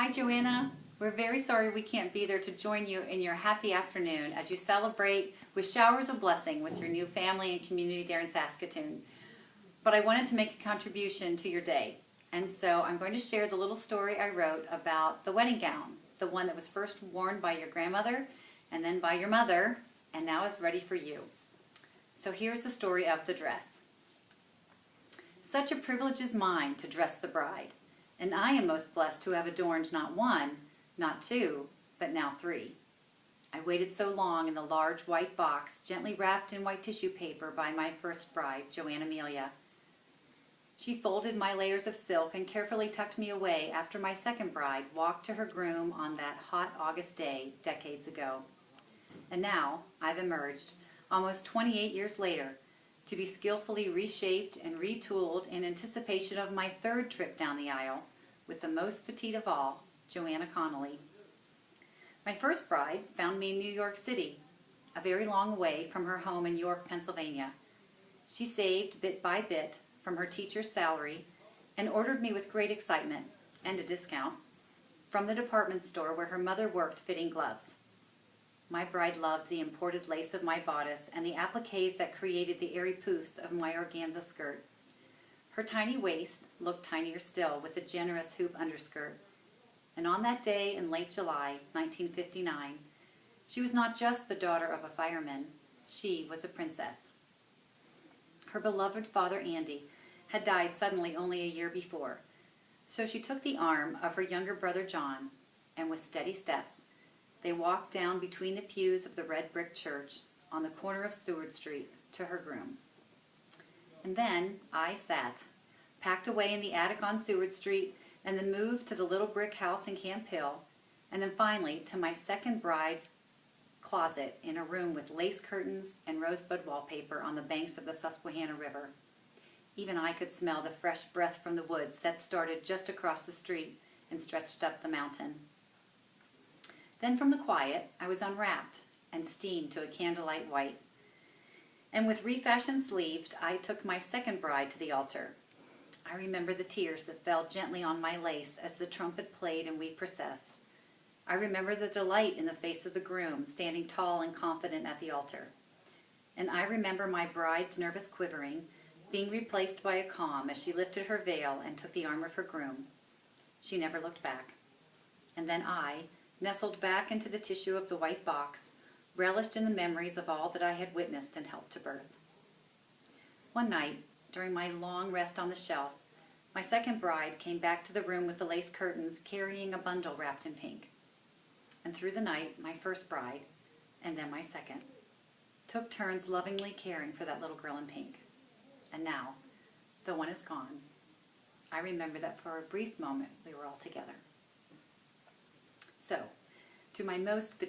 Hi Joanna, we're very sorry we can't be there to join you in your happy afternoon as you celebrate with showers of blessing with your new family and community there in Saskatoon. But I wanted to make a contribution to your day, and so I'm going to share the little story I wrote about the wedding gown, the one that was first worn by your grandmother and then by your mother, and now is ready for you. So here's the story of the dress. Such a privilege is mine to dress the bride, and I am most blessed to have adorned not one, not two, but now three. I waited so long in the large white box, gently wrapped in white tissue paper by my first bride, Joanna Daigle. She folded my layers of silk and carefully tucked me away after my second bride walked to her groom on that hot August day decades ago. And now I've emerged, almost 28 years later, to be skillfully reshaped and retooled in anticipation of my third trip down the aisle with the most petite of all, Joanna Connolly. My first bride found me in New York City, a very long way from her home in York, Pennsylvania. She saved bit by bit from her teacher's salary and ordered me with great excitement and a discount from the department store where her mother worked fitting gloves. My bride loved the imported lace of my bodice and the appliques that created the airy poofs of my organza skirt. Her tiny waist looked tinier still with a generous hoop underskirt. And on that day in late July, 1959, she was not just the daughter of a fireman, she was a princess. Her beloved father, Andy, had died suddenly only a year before, so she took the arm of her younger brother, John, and with steady steps, they walked down between the pews of the red brick church on the corner of Seward Street to her groom. And then I sat, packed away in the attic on Seward Street, and then moved to the little brick house in Camp Hill, and then finally to my second bride's closet in a room with lace curtains and rosebud wallpaper on the banks of the Susquehanna River. Even I could smell the fresh breath from the woods that started just across the street and stretched up the mountain. Then from the quiet, I was unwrapped and steamed to a candlelight white. And with refashioned sleeves, I took my second bride to the altar. I remember the tears that fell gently on my lace as the trumpet played and we processed. I remember the delight in the face of the groom, standing tall and confident at the altar. And I remember my bride's nervous quivering, being replaced by a calm as she lifted her veil and took the arm of her groom. She never looked back. And then I, nestled back into the tissue of the white box, relished in the memories of all that I had witnessed and helped to birth. One night, during my long rest on the shelf, my second bride came back to the room with the lace curtains, carrying a bundle wrapped in pink. And through the night, my first bride, and then my second, took turns lovingly caring for that little girl in pink. And now, though one is gone, I remember that for a brief moment we were all together. So, to my most